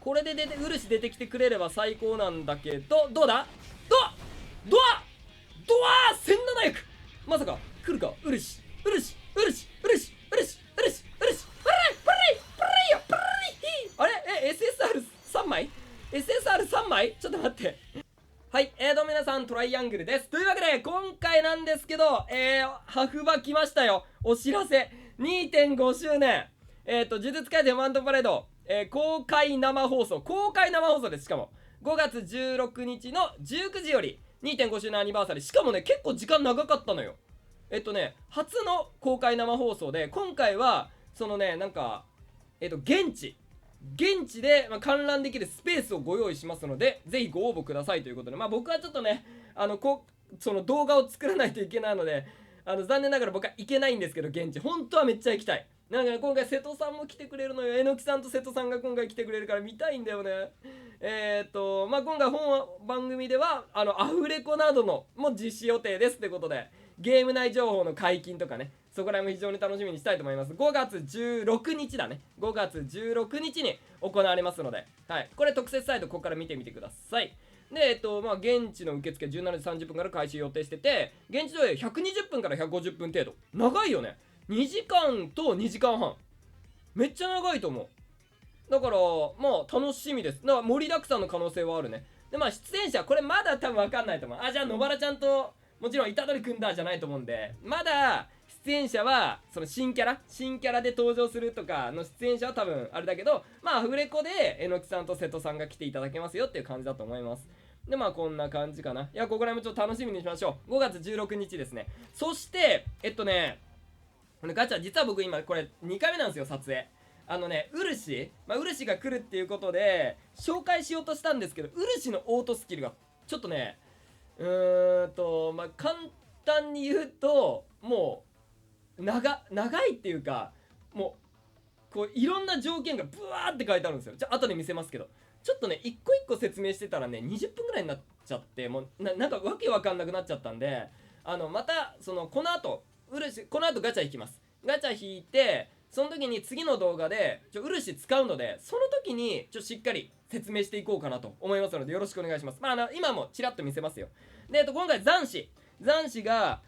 これで漆出てきてくれれば最高なんだけど、どうだドア1700、まさか来るか。漆あれSSR3 枚 SSR3 枚ちょっと待って。はい、どうも皆さん、トライアングルです。というわけで、今回なんですけど、ハフバ来ましたよ。お知らせ。2.5 周年。呪術廻戦ワントパレード、公開生放送です。しかも、5月16日の19時より、2.5 周年アニバーサリー。しかもね、結構時間長かったのよ。初の公開生放送で、今回は、そのね、なんか、現地で、観覧できるスペースをご用意しますので、ぜひご応募くださいということで、僕はちょっとね、その動画を作らないといけないので、残念ながら僕は行けないんですけど、現地。本当はめっちゃ行きたい。なんかね、今回瀬戸さんも来てくれるのよ。えのきさんと瀬戸さんが今回来てくれるから見たいんだよね。今回本番組では、アフレコなどのも実施予定ですってことで、ゲーム内情報の解禁とかね、そこら辺も非常に楽しみにしたいと思います。5月16日だね。5月16日に行われますので、はい。これ特設サイトここから見てみてください。で、現地の受付17時30分から開始予定してて、現地上映120分から150分程度。長いよね。2時間と2時間半。めっちゃ長いと思う。だから、楽しみです。だから盛りだくさんの可能性はあるね。で、出演者、これまだ多分わかんないと思う。じゃあ、野原ちゃんと、もちろん、虎杖くんだじゃないと思うんで、まだ、出演者は、その新キャラで登場するとかの出演者は多分、あれだけど、アフレコで、えのきさんと瀬戸さんが来ていただけますよっていう感じだと思います。で、こんな感じかな。いや、ここら辺もちょっと楽しみにしましょう。5月16日ですね。そして、これガチャ、実は僕今、これ2回目なんですよ、撮影。漆が来るっていうことで、紹介しようとしたんですけど、漆のオートスキルが、ちょっとね、簡単に言うと、もう、長いっていうか、もう、こう、いろんな条件がブワーって書いてあるんですよ。後で見せますけど。ちょっとね、一個一個説明してたらね、20分ぐらいになっちゃって、もう、なんかわけわかんなくなっちゃったんで、また、この後ガチャ引きます。ガチャ引いて、その時に次の動画で漆使うので、その時にしっかり説明していこうかなと思いますので、よろしくお願いします。今もちらっと見せますよ。で、今回残死が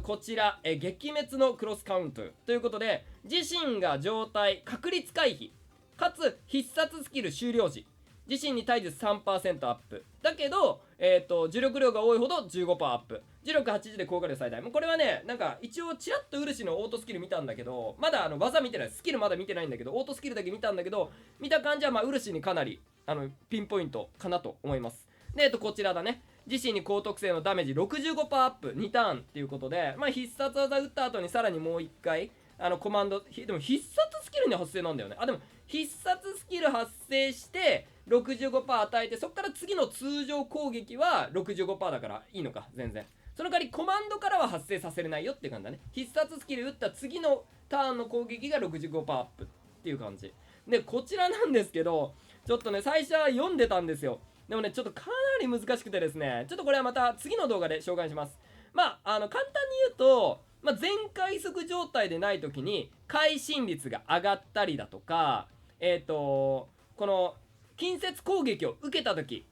こちら、撃滅のクロスカウントということで、自身が状態確率回避かつ必殺スキル終了時、自身に体術 3% アップだけど、呪力量が多いほど 15% アップ、呪力80で効果量最大。もうこれはね、なんか一応チラッと漆のオートスキル見たんだけど、まだ技見てない、スキルまだ見てないんだけど、オートスキルだけ見たんだけど、見た感じは漆にかなりピンポイントかなと思います。で、こちらだね。自身に高特性のダメージ 65% アップ2ターンっていうことで、必殺技打った後にさらにもう1回コマンド、でも必殺スキルに発生なんだよね。でも必殺スキル発生して 65% 与えて、そっから次の通常攻撃は 65% だからいいのか、全然。その代わりコマンドからは発生させれないよって感じだね。必殺スキル打った次のターンの攻撃が 65% アップっていう感じで、こちらなんですけど、ちょっとね、最初は読んでたんですよ。でもね、ちょっとかなり難しくてですね、ちょっとこれはまた次の動画で紹介します。簡単に言うと、全回速状態でない時に会心率が上がったりだとか、この近接攻撃を受けた時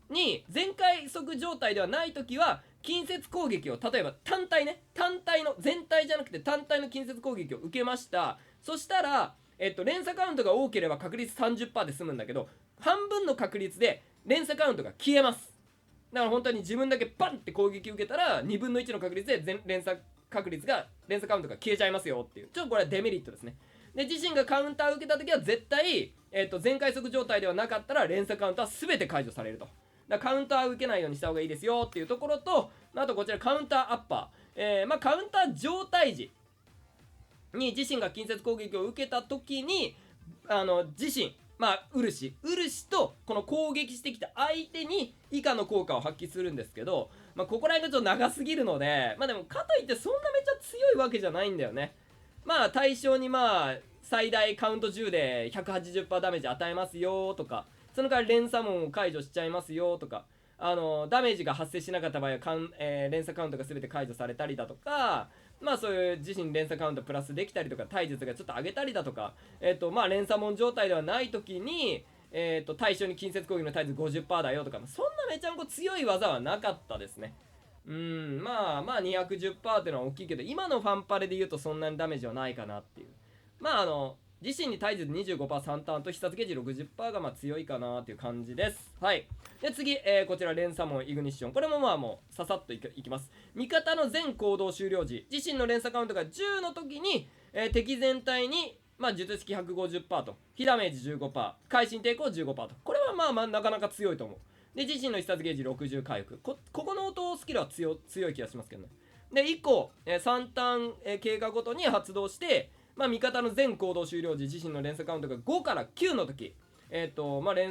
に、全回速状態ではない時は近接攻撃を、例えば単体の全体じゃなくて単体の近接攻撃を受けました。そしたら連鎖カウントが多ければ確率 30% で済むんだけど、半分の確率で連鎖カウントが消えます。だから本当に自分だけバンって攻撃受けたら2分の1の確率で連鎖カウントが消えちゃいますよっていう、ちょっとこれはデメリットですね。で、自身がカウンターを受けた時は絶対全回速状態ではなかったら連鎖カウントは全て解除されると。だからカウンターを受けないようにした方がいいですよっていうところと、あとこちらカウンターアッパー、カウンター状態時に自身が近接攻撃を受けた時に自身漆とこの攻撃してきた相手に以下の効果を発揮するんですけど、ここら辺がちょっと長すぎるので、でもかといってそんなめちゃ強いわけじゃないんだよね。対象に最大カウント10で 180% ダメージ与えますよとか、その代わり連鎖門を解除しちゃいますよとか、ダメージが発生しなかった場合は連鎖カウントが全て解除されたりだとか、そういう自身連鎖カウントプラスできたりとか、体術がちょっと上げたりだとか、連鎖門状態ではない時に対象に近接攻撃の対率 50% だよとか、そんなめちゃんこ強い技はなかったですね。まあ210%っていうのは大きいけど、今のファンパレで言うとそんなにダメージはないかなっていう。自身に対術 25%3 ターンと必殺ゲージ 60% が強いかなっていう感じです。はい。で次、こちら連鎖門イグニッション、これももうささっといきます。味方の全行動終了時、自身の連鎖カウントが10の時に、敵全体に術式 150% と被ダメージ 15%、 会心抵抗 15% と、これはなかなか強いと思う。で自身の必殺ゲージ60回復、ここの音スキルは強い気がしますけどね。で以降、3ターン、経過ごとに発動して、味方の全行動終了時、自身の連鎖カウントが5から9の時、連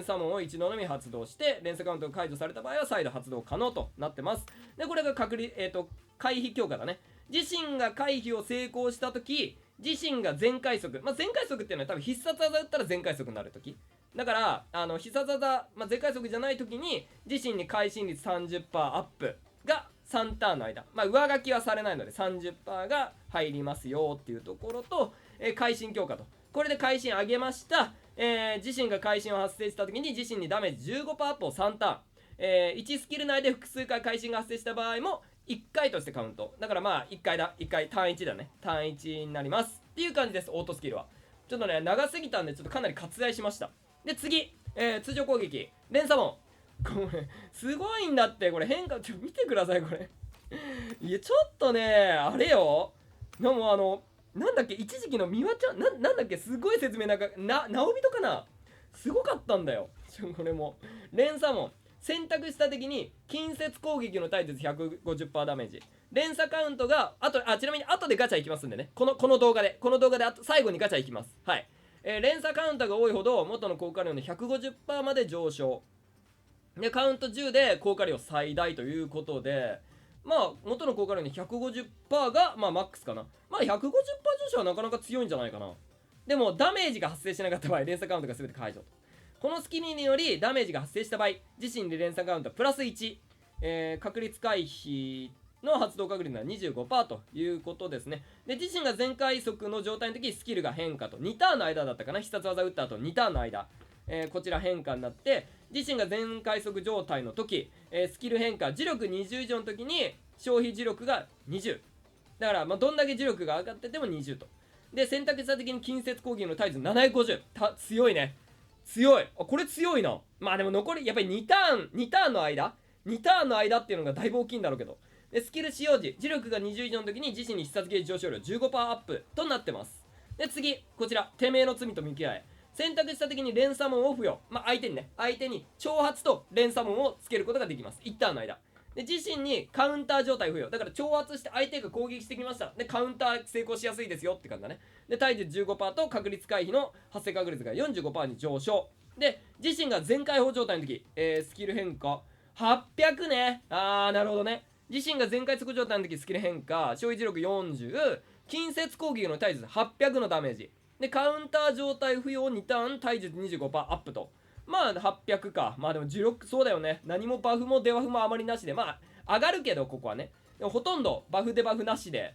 鎖門を一度のみ発動して連鎖カウントが解除された場合は再度発動可能となってます。でこれが回避強化だね。自身が回避を成功した時、自身が全回速、全回速っていうのは多分必殺技打ったら全回速になる時だから、必殺技、全回速じゃない時に自身に会心率 30% アップが3ターンの間、上書きはされないので 30% が入りますよっていうところと、会心強化と、これで会心上げました。自身が会心を発生した時に自身にダメージ 15% アップを3ターン、1スキル内で複数回会心が発生した場合も1回としてカウントだから1回ターン1だね、ターン1になりますっていう感じです。オートスキルはちょっとね長すぎたんでちょっとかなり割愛しました。で次、通常攻撃連鎖門、これすごいんだって。これ変化見てくださいこれいやちょっとねあれよ。でもなんだっけ、一時期の美和ちゃんなんだっけ、すごい説明直人かな、すごかったんだよ。これも連鎖門選択した時に近接攻撃の対術 150% ダメージ、連鎖カウントがちなみに後でガチャいきますんでね、この動画で最後にガチャいきます。はい。連鎖カウントが多いほど元の効果量の 150% まで上昇で、カウント10で効果量最大ということで、元の効果量に 150% がマックスかな。150% 上昇はなかなか強いんじゃないかな。でもダメージが発生しなかった場合連鎖カウントが全て解除と。このスキルによりダメージが発生した場合、自身で連鎖カウントプラス1、確率回避の発動確率は 25% ということですね。で自身が全回速の状態の時スキルが変化と、2ターンの間だったかな、必殺技打った後2ターンの間、こちら変化になって、自身が全回速状態の時、スキル変化磁力20以上の時に消費磁力が20だから、どんだけ磁力が上がってても20と。で選択した時に近接攻撃の対数750、強いね、強い。これ強いな。でも残りやっぱり2ターンの間っていうのがだいぶ大きいんだろうけど、でスキル使用時磁力が20以上の時に自身に必殺ゲージ上昇量 15% アップとなってます。で次こちらてめえの罪と向き合え、選択した時に連鎖門を付与、相手に挑発と連鎖門をつけることができます。1ターンの間で自身にカウンター状態付与だから、挑発して相手が攻撃してきました。でカウンター成功しやすいですよって感じだね。で体術 15% と確率回避の発生確率が 45% に上昇で、自身が全開放状態の時、スキル変化800ね。なるほどね。自身が全開速状態の時スキル変化消費磁力40、近接攻撃の体術800のダメージで、カウンター状態付与2ターン体術 25% アップと、800か。でも16、そうだよね、何もバフもデバフもあまりなしで上がるけど、ここはねでもほとんどバフデバフなしで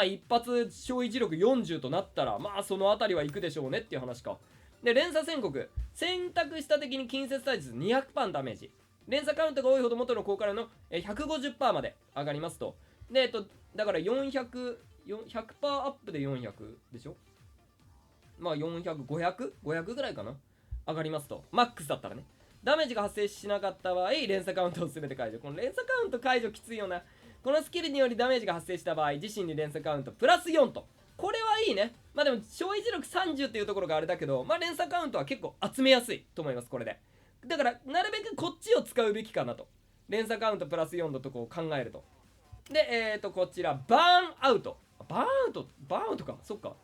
一発消費磁力40となったらそのあたりはいくでしょうねっていう話か。で連鎖宣告選択した時に近接体術 200% ダメージ、連鎖カウントが多いほど元の効果量の 150% まで上がりますと。でだから100% アップで400でしょ。500ぐらいかな、上がりますと。マックスだったらね。ダメージが発生しなかった場合連鎖カウントを全て解除。この連鎖カウント解除きついよな。このスキルによりダメージが発生した場合自身に連鎖カウントプラス4と、これはいいね。でも消費磁力30っていうところがあれだけど、連鎖カウントは結構集めやすいと思います。これでだからなるべくこっちを使うべきかなと、連鎖カウントプラス4のとこを考えると。でこちらバーンアウトか、そっか。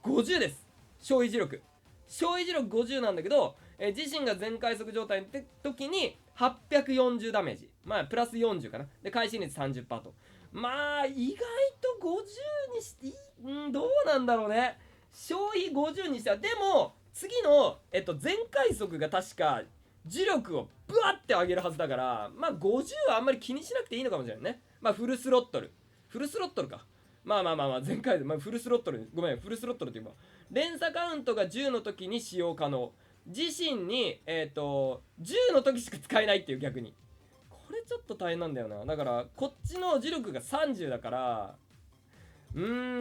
50です。消費磁力50なんだけど、自身が全回速状態の時に840ダメージ、プラス40かな。で会心率 30% と、意外と50にしてどうなんだろうね。消費50にしてはでも次の全回速が確か磁力をブワッて上げるはずだから、50はあんまり気にしなくていいのかもしれないね。フルスロットルか。全回、フルスロットルっていうか連鎖カウントが10の時に使用可能自身に10の時しか使えないっていう。逆にこれちょっと大変なんだよな。だからこっちの磁力が30だから、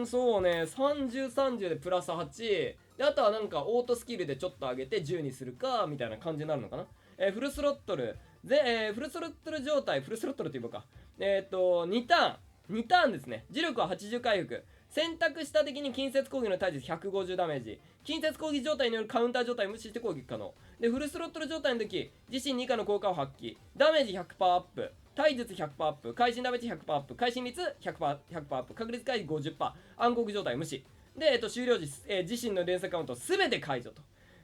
そうね、30でプラス8で、あとはなんかオートスキルでちょっと上げて10にするかみたいな感じになるのかな。フルスロットルで、フルスロットル状態、フルスロットルって言うか、2ターンですね。磁力は80回復。選択した敵に近接攻撃の対実150ダメージ。近接攻撃状態によるカウンター状態を無視して攻撃可能。で、フルスロットル状態の時、自身2以下の効果を発揮。ダメージ 100% アップ。体術 100% アップ。会心ダメージ 100% アップ。会心率 100% アップ。確率回避 50%。暗黒状態無視。で、終了時、自身の連鎖カウントすべて解除と。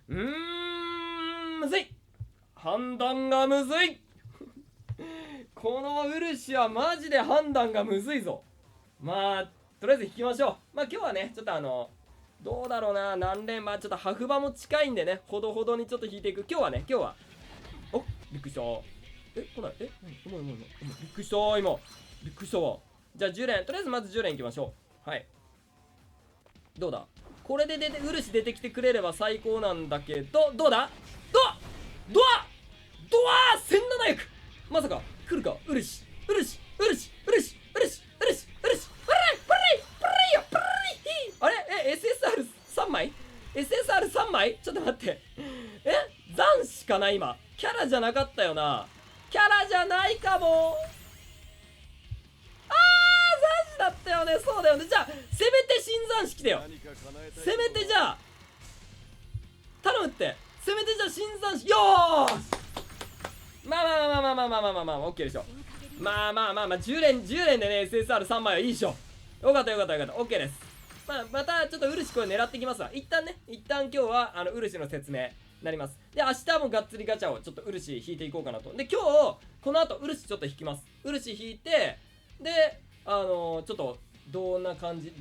むずい。判断がむずいこのウルシはマジで判断がむずいぞ。まあとりあえず引きましょう。まあ今日はねちょっとどうだろうな、何連、まあちょっとハフ場も近いんでね、ほどほどにちょっと引いていく。今日はお、びっくりした。来ない。びっくりした今。びっくりしたわ。じゃあ10連、とりあえずまず10連いきましょう。はい、どうだ、これでウルシ出てきてくれれば最高なんだけど、どうだ、ドア1700、まさか来るか。ウルシあれSSR3 枚 SSR3 枚、ちょっと待って、残しかな。今キャラじゃなかったよな。キャラじゃないかも。残しだったよね。そうだよね。じゃあせめて新残式だよ。せめてじゃあ頼むって。せめてじゃあ新残式。よーし、まあ OK でしょ。まあ10連でね SSR3 枚はいいでしょ。よかった OK です。またちょっとウルシこれ狙ってきますわ。一旦今日はウルシの説明になります。で明日もがっつりガチャをちょっとウルシ引いていこうかなと。で今日この後ウルシちょっと引きます。ウルシ引いて、でちょっとどんな感じっ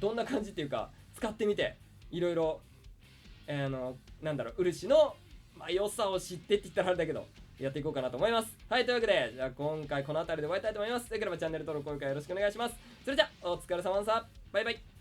ていうか使ってみて、いろいろなんだろう、ウルシの良さを知ってって言ったらあれだけどやっていこうかなと思います。はい、というわけでじゃあ今回この辺りで終わりたいと思います。よければチャンネル登録、高評価よろしくお願いします。それじゃあお疲れ様でした。バイバイ。